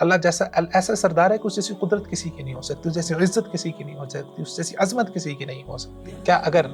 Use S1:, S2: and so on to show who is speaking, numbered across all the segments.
S1: اللہ جیسا ایسا سردار ہے کہ اس جیسی قدرت کسی کی نہیں ہو سکتی، اس جیسی عزت کسی کی نہیں ہو سکتی، اس جیسی عظمت کسی کی نہیں ہو سکتی۔ کیا اگر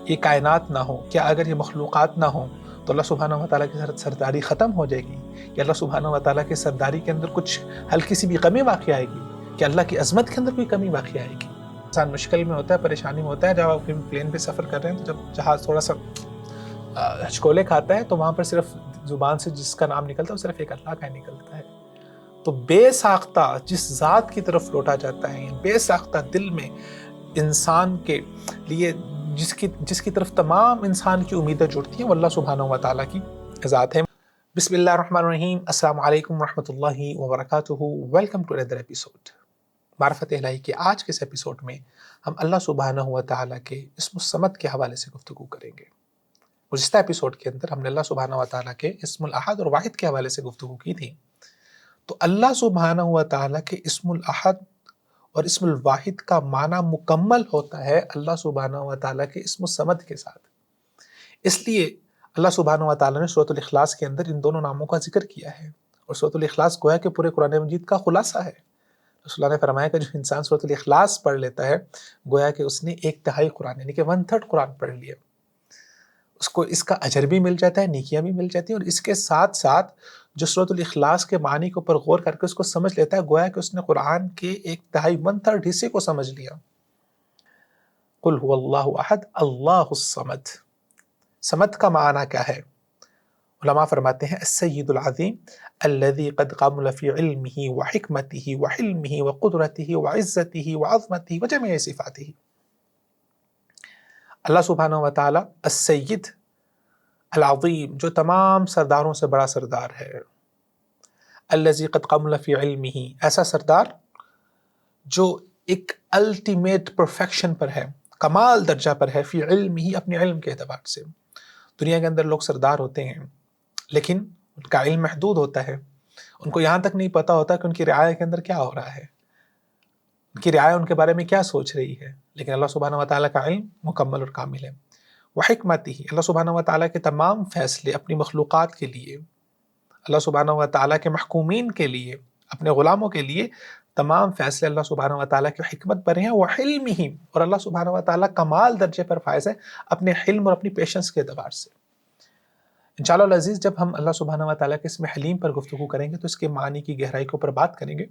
S1: یہ کائنات نہ ہو، کیا اگر یہ مخلوقات نہ ہوں تو اللہ سبحانہ و تعالیٰ کی سرداری ختم ہو جائے گی؟ کہ اللہ سبحانہ و تعالیٰ کی سرداری کے اندر کچھ ہلکی سی بھی کمی واقع آئے گی؟ کہ اللہ کی عظمت کے اندر کوئی کمی واقع آئے گی؟ انسان مشکل میں ہوتا ہے، پریشانی میں ہوتا ہے، جب آپ پلین پہ سفر کر رہے ہیں تو جب جہاز تھوڑا سا ہچکولے کھاتا ہے تو وہاں پر صرف زبان سے جس کا نام نکلتا ہے وہ صرف ایک اللہ کا نکلتا ہے۔ تو بے ساختہ جس ذات کی طرف لوٹا جاتا ہے، بے ساختہ دل میں انسان کے لیے جس کی طرف تمام انسان کی امیدیں جڑتی ہیں، وہ اللہ سبحانہ و تعالیٰ کی ذات ہے۔ بسم اللہ الرحمن الرحیم، السلام علیکم ورحمۃ اللہ وبرکاتہ۔ Welcome to another episode. معرفت الہی کے آج کے اس ایپیسوڈ میں ہم اللہ سبحانہ و تعالیٰ کے اسم الصمد کے حوالے سے گفتگو کریں گے۔ گزشتہ ایپیسوڈ کے اندر ہم نے اللہ سبحانہ و تعالیٰ کے اسم الاحد اور واحد کے حوالے سے گفتگو کی تھی۔ تو اللہ سبحانہ و تعالیٰ کے اسم الاحد اور اسم الواحد کا معنی مکمل ہوتا ہے اللہ سبحانہ و تعالیٰ کے اسم الصمد کے ساتھ۔ اس لیے اللہ سبحانہ و تعالیٰ نے سورۃ الاخلاص کے اندر ان دونوں ناموں کا ذکر کیا ہے، اور سورۃ الاخلاص گویا کہ پورے قرآن مجید کا خلاصہ ہے۔ رسول اللہ نے فرمایا کہ جو انسان سورۃ الاخلاص پڑھ لیتا ہے گویا کہ اس نے 1/3 قرآن یعنی کہ 1/3 قرآن پڑھ لیا، اس کو اس کا اجر بھی مل جاتا ہے، نیکیاں بھی مل جاتی ہیں، اور اس کے ساتھ ساتھ جو سورۃ الاخلاص کے معنی کے اوپر غور کر کے اس کو سمجھ لیتا ہے گویا کہ اس نے قرآن کے 1/3 حصے کو سمجھ لیا۔ قل هو اللہ احد اللہ الصمد۔ صمد کا معنی کیا ہے؟ علماء فرماتے ہیں السید العظیم الذي قد قامل في علمه وحکمته وحلمه وقدرته وعزته وعظمته وجميع صفاته۔ اللہ سبحانہ و تعالی السید العظیم جو تمام سرداروں سے بڑا سردار ہے، الذي قد قامل في علمه ایسا سردار جو ایک الٹیمیٹ پرفیکشن پر ہے، کمال درجہ پر ہے، فی علمه اپنے علم کے اعتبار سے۔ دنیا کے اندر لوگ سردار ہوتے ہیں لیکن ان کا علم محدود ہوتا ہے، ان کو یہاں تک نہیں پتا ہوتا کہ ان کی رعایا کے اندر کیا ہو رہا ہے، ان کی رعایا ان کے بارے میں کیا سوچ رہی ہے، لیکن اللہ سبحانہ و تعالیٰ کا علم مکمل اور کامل ہے۔ وحکمتہ اللہ سبحانہ و تعالیٰ کے تمام فیصلے اپنی مخلوقات کے لیے، اللہ سبحانہ و تعالیٰ کے محکومین کے لیے، اپنے غلاموں کے لیے تمام فیصلے اللہ سبحانہ و تعالیٰ کی حکمت پر ہیں۔ وحلمہ اور اللہ سبحانہ و تعالیٰ کمال درجے پر فائز ہے اپنے حلم اور اپنی پیشنس کے اعتبار سے۔ انشاءاللہ العزیز جب ہم اللہ سبحانہ و تعالیٰ کے اسم حلیم پر گفتگو کریں گے تو اس کے معنی کی گہرائی کے اوپر بات کریں گے،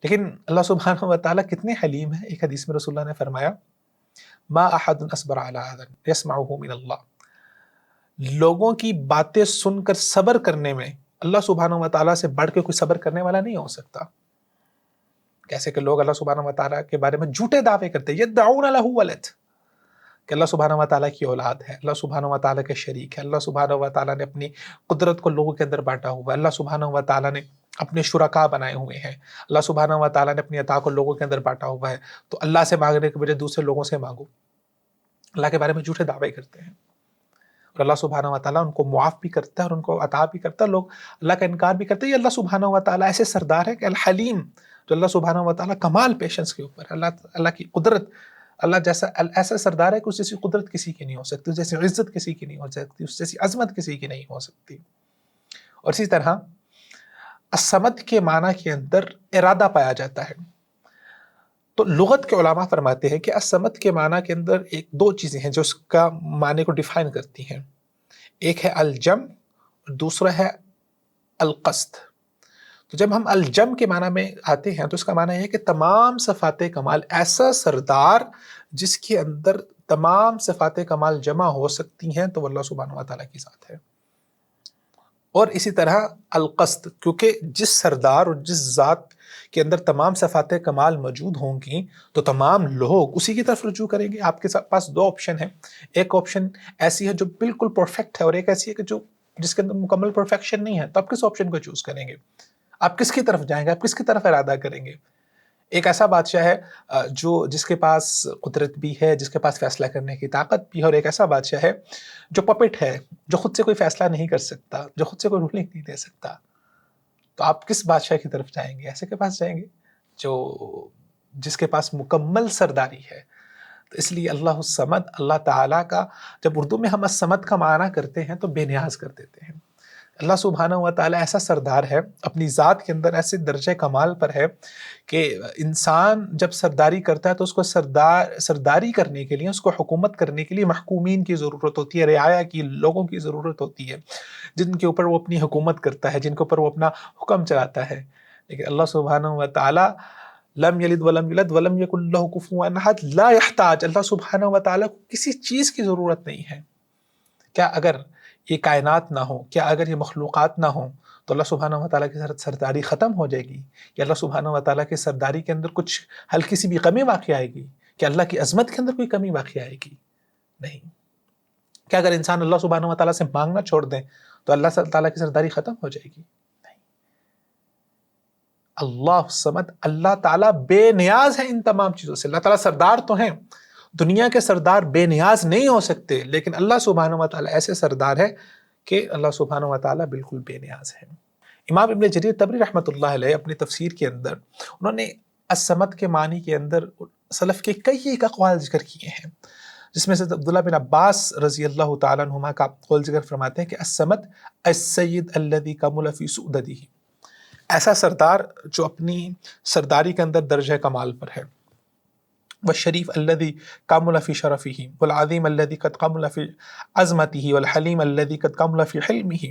S1: لیکن اللہ سبحانہ و تعالیٰ کتنے حلیم ہیں۔ ایک حدیث میں رسول اللہ نے فرمایا ما احد اصبر علی اذى يسمعه من اللہ، لوگوں کی باتیں سن کر صبر کرنے میں اللہ سبحانہ و تعالیٰ سے بڑھ کے کوئی صبر کرنے والا نہیں ہو سکتا۔ کیسے کہ لوگ اللہ سبحانہ و تعالیٰ کے بارے میں جھوٹے دعوے کرتے ہیں، یدعون لہ ولد، کہ اللہ سبحانہ و تعالیٰ کی اولاد ہے، اللہ سبحانہ و تعالیٰ کے شریک ہے، اللہ سبحانہ و تعالیٰ نے اپنی قدرت کو لوگوں کے اندر بانٹا ہوا ہے، اللہ سبحانہ و تعالیٰ نے اپنے شرکاء بنائے ہوئے ہیں، اللہ سبحانہ و تعالیٰ نے اپنی عطا کو لوگوں کے اندر بانٹا ہوا ہے، تو اللہ سے مانگنے کے بجائے دوسرے لوگوں سے مانگو۔ اللہ کے بارے میں جھوٹے دعوے کرتے ہیں، اور اللہ سبحانہ و تعالیٰ ان کو معاف بھی کرتا ہے اور ان کو عطا بھی کرتا ہے، لوگ اللہ کا انکار بھی کرتے ہیں۔ یہ اللہ سبحانہ و تعالیٰ ایسے سردار ہے کہ الحلیم، جو اللہ سبحانہ و تعالیٰ کمال پیشنس کے اوپر، اللہ کی قدرت، اللہ جیسا ایسا سردار ہے کہ اس جیسی قدرت کسی کی نہیں ہو سکتی، اس جیسی عزت کسی کی نہیں ہو سکتی، اس جیسی عظمت کسی کی نہیں ہو سکتی۔ اور اسی طرح الصمد کے معنی کے اندر ارادہ پایا جاتا ہے۔ تو لغت کے علماء فرماتے ہیں کہ الصمد کے معنی کے اندر دو چیزیں ہیں جو اس کا معنی کو ڈیفائن کرتی ہیں، ایک ہے الجم اور دوسرا ہے القصد۔ تو جب ہم الجم کے معنی میں آتے ہیں تو اس کا معنی ہے کہ تمام صفات کمال، ایسا سردار جس کے اندر تمام صفات کمال جمع ہو سکتی ہیں، تو وہ اللہ سبحانہ و تعالیٰ کی ذات ہے۔ اور اسی طرح القصد، کیونکہ جس سردار اور جس ذات کے اندر تمام صفات کمال موجود ہوں گی تو تمام لوگ اسی کی طرف رجوع کریں گے۔ آپ کے پاس دو آپشن ہیں، ایک آپشن ایسی ہے جو بالکل پرفیکٹ ہے اور ایک ایسی ہے کہ جس کے اندر مکمل پرفیکشن نہیں ہے، تو آپ کس آپشن کو چوز کریں گے؟ آپ کس کی طرف جائیں گے؟ آپ کس کی طرف ارادہ کریں گے؟ ایک ایسا بادشاہ ہے جس کے پاس قدرت بھی ہے، جس کے پاس فیصلہ کرنے کی طاقت بھی ہے، اور ایک ایسا بادشاہ ہے جو پپٹ ہے، جو خود سے کوئی فیصلہ نہیں کر سکتا، جو خود سے کوئی رولنگ نہیں دے سکتا۔ تو آپ کس بادشاہ کی طرف جائیں گے؟ ایسے کے پاس جائیں گے جس کے پاس مکمل سرداری ہے۔ تو اس لیے اللہ الصمد، اللہ تعالیٰ کا، جب اردو میں ہم الصمد کا معنی کرتے ہیں تو بے نیاز کر دیتے ہیں، اللہ سبحانہ و تعالیٰ ایسا سردار ہے، اپنی ذات کے اندر ایسے درجہ کمال پر ہے کہ انسان جب سرداری کرتا ہے تو اس کو سرداری کرنے کے لیے، اس کو حکومت کرنے کے لیے محکومین کی ضرورت ہوتی ہے، رعایا کی، لوگوں کی ضرورت ہوتی ہے جن کے اوپر وہ اپنی حکومت کرتا ہے، جن کے اوپر وہ اپنا حکم چلاتا ہے۔ لیکن اللہ سبحانہ و تعالیٰ لم یلد ولم یولد ولم یکن لہ کفوا احد، لا یحتاج، اللہ سبحانہ و تعالیٰ کو کسی چیز کی ضرورت نہیں ہے۔ کیا اگر یہ کائنات نہ ہو، کیا اگر یہ مخلوقات نہ ہوں تو اللہ سبحانہ و تعالیٰ کی سرداری ختم ہو جائے گی؟ یا اللہ سبحانہ و تعالیٰ کی سرداری کے اندر کچھ ہلکی سی بھی کمی واقع آئے گی؟ کیا اللہ کی عظمت کے اندر کوئی کمی واقع آئے گی؟ نہیں۔ کیا اگر انسان اللہ سبحانہ و تعالیٰ سے مانگنا چھوڑ دیں تو اللہ تعالیٰ کی سرداری ختم ہو جائے گی؟ نہیں۔ اللہ صمد، اللہ تعالیٰ بے نیاز ہے ان تمام چیزوں سے۔ اللہ تعالیٰ سردار تو ہیں، دنیا کے سردار بے نیاز نہیں ہو سکتے، لیکن اللہ سبحانہ و تعالیٰ ایسے سردار ہے کہ اللہ سبحانہ و تعالیٰ بالکل بے نیاز ہے۔ امام ابن جریر طبری رحمۃ اللہ علیہ اپنی تفسیر کے اندر انہوں نے الصمد کے معنی کے اندر سلف کے کئی ایک اقوال ذکر کیے ہیں، جس میں سے عبداللہ بن عباس رضی اللہ تعالیٰ عنہما کا قول ذکر فرماتے ہیں کہ الصمد السید الذی کمل فی سؤددہ، ایسا سردار جو اپنی سرداری کے اندر درجہ کمال پر ہے، والشریف الذی کمل فی شرفہ، والعظیم الذی قد کمل فی عظمتہ، والحلیم الذی قد کمل فی حلمہ،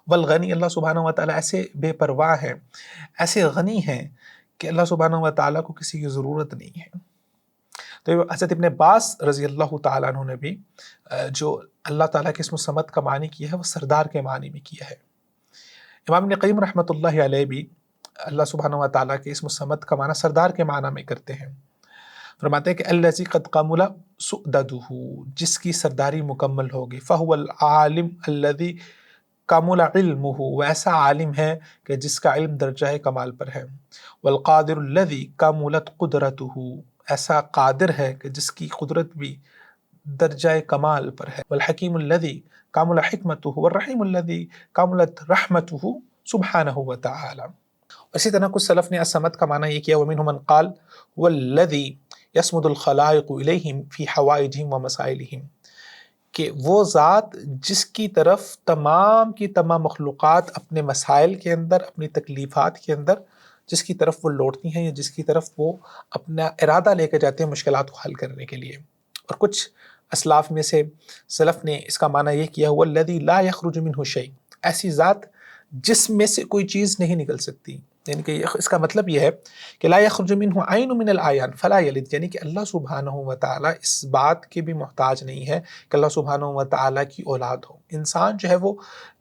S1: والغنی، اللہ سبحانہ و تعالیٰ ایسے بے پرواہ ہیں، ایسے غنی ہیں کہ اللہ سبحانہ و تعالیٰ کو کسی کی ضرورت نہیں ہے۔ تو حضرت ابن عباس رضی اللہ تعالیٰ عنہ نے بھی جو اللہ تعالیٰ کے اسم الصمد کا معنی کیا ہے وہ سردار کے معنی میں کیا ہے۔ امام ابن قیم رحمۃ اللہ علیہ بھی اللہ سبحانہ و تعالیٰ کے اسم الصمد کا معنی سردار کے معنی میں کرتے ہیں، فرماتے ہیں کہ الذی قد کمل سؤددہ، جس کی سرداری مکمل ہوگی، فہو العالم الذی کامل علمہ، وہ ایسا عالم ہے کہ جس کا علم درجہ کمال پر ہے، والقادر الذی کاملت قدرتہ، ایسا قادر ہے کہ جس کی قدرت بھی درجہ کمال پر ہے، والحکیم الذی کامل حکمتہ، والرحیم الذی کاملت رحمتہ سبحانہ وتعالی۔ اسی طرح کچھ سلف نے الصمد کا معنی یہ کیا، ومنہم من قال والذی یصمد الخلائق الیہم فی حوائجہم ومسائلہم، کہ وہ ذات جس کی طرف تمام کی تمام مخلوقات اپنے مسائل کے اندر، اپنی تکلیفات کے اندر جس کی طرف وہ لوٹتی ہیں، یا جس کی طرف وہ اپنا ارادہ لے کے جاتے ہیں مشکلات کو حل کرنے کے لیے۔ اور کچھ اسلاف میں سے سلف نے اس کا معنی یہ کیا، هو الذی لا یخرج منہ شیء، ایسی ذات جس میں سے کوئی چیز نہیں نکل سکتی، یعنی کہ اس کا مطلب یہ ہے کہ لا یخرج منہ عین من العیان فلا یلد، یعنی کہ اللہ سبحانہ و تعالیٰ اس بات کے بھی محتاج نہیں ہے کہ اللہ سبحانہ و تعالیٰ کی اولاد ہو۔ انسان جو ہے وہ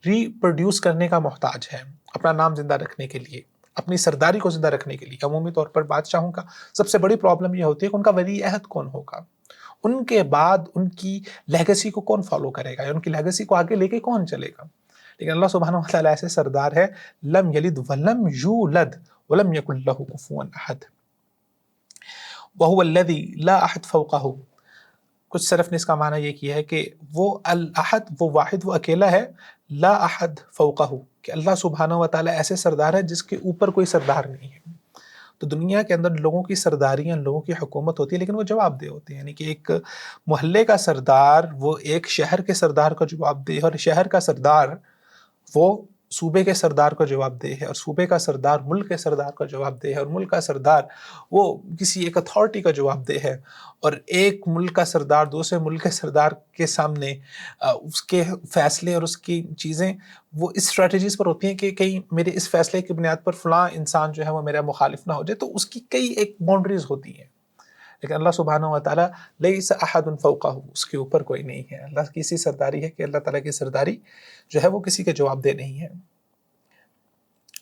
S1: ری پروڈیوس کرنے کا محتاج ہے اپنا نام زندہ رکھنے کے لیے، اپنی سرداری کو زندہ رکھنے کے لیے۔ عمومی طور پر بادشاہوں کا سب سے بڑی پرابلم یہ ہوتی ہے کہ ان کا ولی عہد کون ہوگا، ان کے بعد ان کی لیگیسی کو کون فالو کرے گا، یا ان کی لیگیسی کو آگے لے کے کون چلے گا۔ لیکن اللہ سبحانہ و تعالیٰ ایسے سردار ہے، لم یلد ولم یولد ولم یکن لہ کفوا احد، وہو الذی لا احد فوقہ۔ کچھ سلف نے اس کا معنی یہ کیا ہے کہ وہ الاحد، وہ واحد، وہ اکیلا ہے، لا احد فوقہ، کہ اللہ سبحانہ و تعالیٰ ایسے سردار ہے جس کے اوپر کوئی سردار نہیں ہے۔ تو دنیا کے اندر لوگوں کی سرداریاں، لوگوں کی حکومت ہوتی ہے، لیکن وہ جواب دہ ہوتے ہیں، یعنی کہ ایک محلے کا سردار وہ ایک شہر کے سردار کا جواب دہ ہے، اور شہر کا سردار وہ صوبے کے سردار کا جواب دہ ہے، اور صوبے کا سردار ملک کے سردار کا جواب دہ ہے، اور ملک کا سردار وہ کسی ایک اتھارٹی کا جواب دہ ہے، اور ایک ملک کا سردار دوسرے ملک کے سردار کے سامنے اس کے فیصلے اور اس کی چیزیں وہ اس اسٹریٹجیز پر ہوتی ہیں کہ کہیں میرے اس فیصلے کی بنیاد پر فلاں انسان جو ہے وہ میرا مخالف نہ ہو جائے، تو اس کی کئی ایک باؤنڈریز ہوتی ہیں۔ لیکن اللہ سبحانہ و تعالیٰ لیس احد فوقہ، اس کے اوپر کوئی نہیں ہے۔ اللہ کی اسی سرداری ہے کہ اللہ تعالیٰ کی سرداری جو ہے وہ کسی کے جواب دہ نہیں ہے۔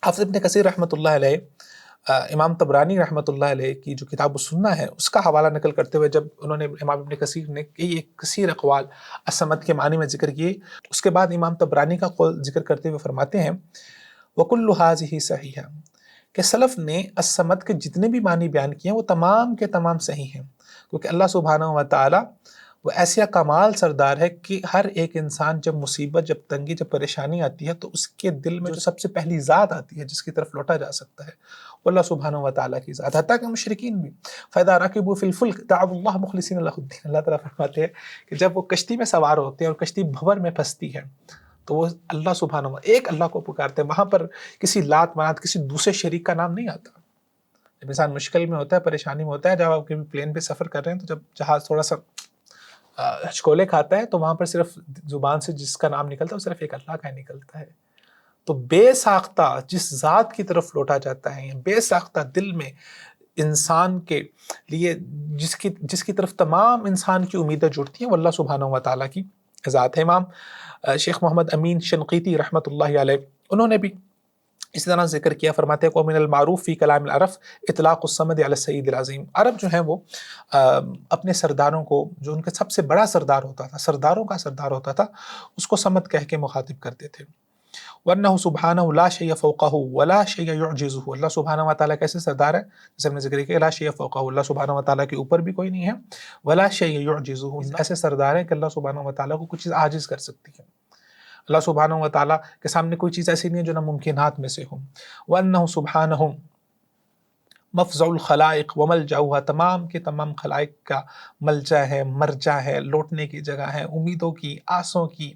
S1: حافظ ابن کثیر رحمۃ اللہ علیہ، امام طبرانی رحمۃ اللہ علیہ کی جو کتاب السنہ ہے اس کا حوالہ نقل کرتے ہوئے، جب انہوں نے امام ابن کثیر نے کئی کثیر اقوال الصمد کے معنی میں ذکر کیے، اس کے بعد امام طبرانی کا قول ذکر کرتے ہوئے فرماتے ہیں وَكُلُّ هَذِهِ صَحِيحٌ، کہ سلف نے الصمد کے جتنے بھی معنی بیان کیے ہیں وہ تمام کے تمام صحیح ہیں، کیونکہ اللہ سبحانہ و تعالیٰ وہ ایسا کمال سردار ہے کہ ہر ایک انسان جب مصیبت، جب تنگی، جب پریشانی آتی ہے تو اس کے دل میں جو سب سے پہلی ذات آتی ہے جس کی طرف لوٹا جا سکتا ہے وہ اللہ سبحانہ و تعالیٰ کی ذات، حتیٰ کہ مشرکین بھی فَإِذَا رَكِبُوا فِي الْفُلْكِ دَعَوُا اللَّهَ مُخْلِصِينَ لَهُ الدِّينَ، اللہ تعالیٰ فرماتے ہیں کہ جب وہ کشتی میں سوار ہوتے ہیں اور کشتی بھنور میں پھنستی ہے تو وہ اللہ سبحانہ ایک اللہ کو پکارتے ہیں، وہاں پر کسی لات منات کسی دوسرے شریک کا نام نہیں آتا۔ جب انسان مشکل میں ہوتا ہے، پریشانی میں ہوتا ہے، جب آپ کبھی پلین پہ سفر کر رہے ہیں تو جب جہاز تھوڑا سا ہچکولے کھاتا ہے تو وہاں پر صرف زبان سے جس کا نام نکلتا ہے وہ صرف ایک اللہ کا ہی نکلتا ہے۔ تو بے ساختہ جس ذات کی طرف لوٹا جاتا ہے، بے ساختہ دل میں انسان کے لیے جس کی طرف تمام انسان کی امیدیں جڑتی ہیں، وہ اللہ سبحانہ و تعالیٰ کی ذات ہے۔ امام شیخ محمد امین شنقیطی رحمۃ اللہ علیہ انہوں نے بھی اس طرح ذکر کیا، فرماتے ہیں وَمِنَ الْمَعْرُوفِ فِي كَلَامِ الْعَرَب اطلاق الصمد علی السید العظیم۔ عرب جو ہیں وہ اپنے سرداروں کو، جو ان کا سب سے بڑا سردار ہوتا تھا، سرداروں کا سردار ہوتا تھا، اس کو صمد کہہ کے مخاطب کرتے تھے۔ وَأَنَّهُ سُبْحَانَهُ لَا شَيْءَ فَوْقَهُ وَلَا شَيْءَ يُعْجِزُهُ۔ اللہ سبحانہ و تعالیٰ کیسے سردار ہے؟ جیسے ہم نے ذکر کیا، لا شیء فوقہ، اللہ سبحانہ و تعالیٰ کے اوپر بھی کوئی نہیں ہے، ولا شیء یعجزہ، ایسے سردار ہے کہ اللہ سبحانہ و تعالیٰ کو کچھ چیز عاجز کر سکتی ہے۔ اللہ سبحانہ و تعالیٰ کے سامنے کوئی چیز ایسی نہیں ہے جو ناممکنات میں سے ہو۔ وَأَنَّهُ سُبْحَانَهُ مفزع الخلائق وملجأها، تمام کے تمام خلائق کا ملجا ہے، مرجع ہے، لوٹنے کی جگہ ہے، امیدوں کی، آسوں کی،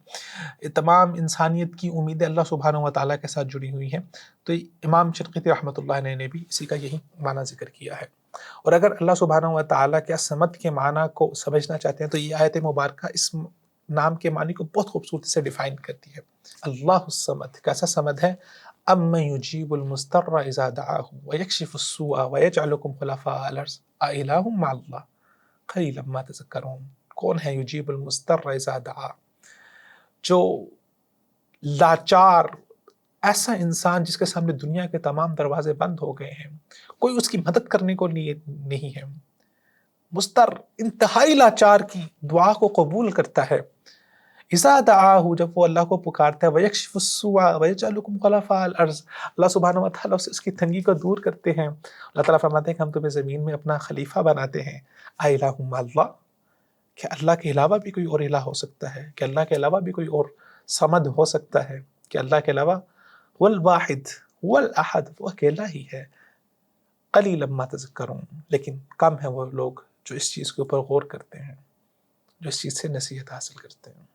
S1: تمام انسانیت کی امیدیں اللہ سبحانہ و تعالیٰ کے ساتھ جڑی ہوئی ہیں۔ تو امام شنقیطی رحمۃ اللہ علیہ نے بھی اسی کا یہی معنی ذکر کیا ہے۔ اور اگر اللہ سبحانہ و تعالیٰ کے صمد کے معنی کو سمجھنا چاہتے ہیں تو یہ آیت مبارکہ اس نام کے معنی کو بہت خوبصورتی سے ڈیفائن کرتی ہے۔ اللہ الصمد کیسا صمد ہے؟ أَمَّن يُجِيبُ الْمُضْطَرَّ إِذَا دَعَاهُ وَيَكْشِفُ السُّوءَ وَيَجْعَلُكُمْ خُلَفَاءَ الْأَرْضِ أَإِلَٰهٌ مَّعَ اللَّهِ قَلِيلًا مَّا تَذَكَّرُونَ۔ کون ہے یجیب المضطر اذا دعا؟ جو لاچار ایسا انسان جس کے سامنے دنیا کے تمام دروازے بند ہو گئے ہیں، کوئی اس کی مدد کرنے کو نہیں ہے، مضطر انتہائی لاچار کی دعا کو قبول کرتا ہے۔ اذا دعاہ، جب وہ اللہ کو پکارتا ہے، وَيَكْشِفُ السُّوءَ وَيَجْعَلُكُمْ خُلَفَاءَ الْأَرْضِ، اللہ سبحانہ و تعالیٰ اس کی تنگی کو دور کرتے ہیں۔ اللہ تعالیٰ فرماتے ہیں کہ ہم تمہیں زمین میں اپنا خلیفہ بناتے ہیں۔ أَإِلَٰهٌ مَّعَ اللَّهِ، کہ اللہ کے علاوہ بھی کوئی اور الہ ہو سکتا ہے، کہ اللہ کے علاوہ بھی کوئی اور صمد ہو سکتا ہے، کہ اللہ کے علاوہ والواحد والاحد، وہ اکیلا ہی ہے۔ قلیلا ما تذکرون، لیکن کم ہے وہ لوگ جو اس چیز کے اوپر غور کرتے ہیں، جو اس چیز سے نصیحت حاصل کرتے ہیں۔